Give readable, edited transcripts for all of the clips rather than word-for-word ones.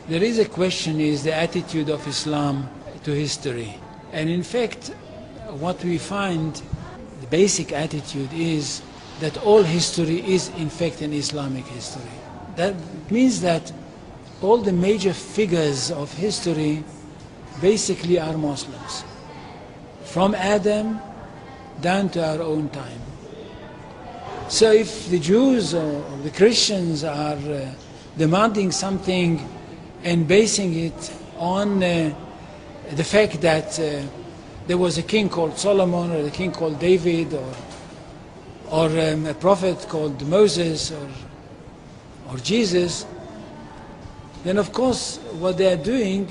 There is a question, is the attitude of Islam to history. And in fact, what we find, the basic attitude is that all history is in fact an Islamic history. That means that all the major figures of history basically are Muslims. From Adam down to our own time. So if the Jews or the Christians are demanding something and basing it on the fact that there was a king called Solomon, or a king called David, or a prophet called Moses, or Jesus, then of course what they are doing,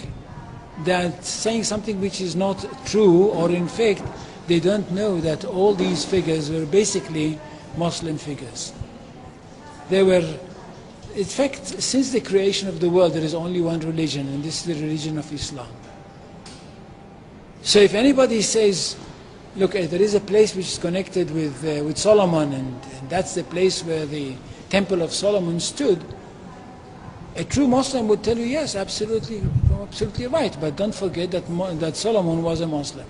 they are saying something which is not true, or in fact they don't know that all these figures were basically Muslim figures. They were, in fact, since the creation of the world there is only one religion, and this is the religion of Islam. So if anybody says, look, there is a place which is connected with Solomon, and that's the place where the Temple of Solomon stood, a true Muslim would tell you, yes, absolutely right, but don't forget that Solomon was a Muslim.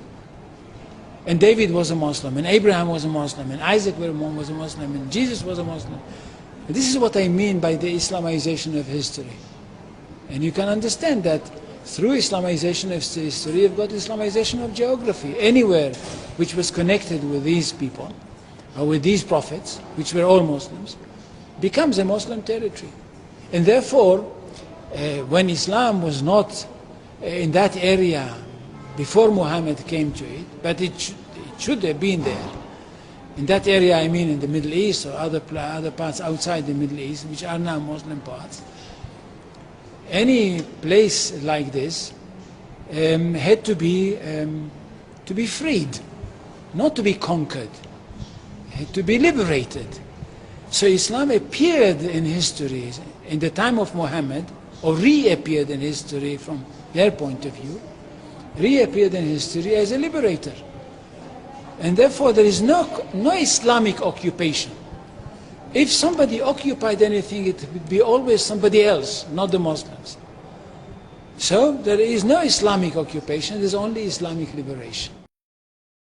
And David was a Muslim, and Abraham was a Muslim, and Isaac was a Muslim, and Jesus was a Muslim. And this is what I mean by the Islamization of history. And you can understand that through Islamization of history, you've got Islamization of geography. Anywhere which was connected with these people, or with these prophets, which were all Muslims, becomes a Muslim territory. And therefore, when Islam was not in that area before Muhammad came to it, but it should have been there. In that area, I mean in the Middle East or other parts outside the Middle East, which are now Muslim parts. Any place like this had to be freed, not to be conquered, had to be liberated. So Islam appeared in history in the time of Muhammad, or reappeared in history from their point of view, reappeared in history as a liberator. And therefore there is no Islamic occupation. If somebody occupied anything, it would be always somebody else, not the Muslims. So there is no Islamic occupation, there is only Islamic liberation.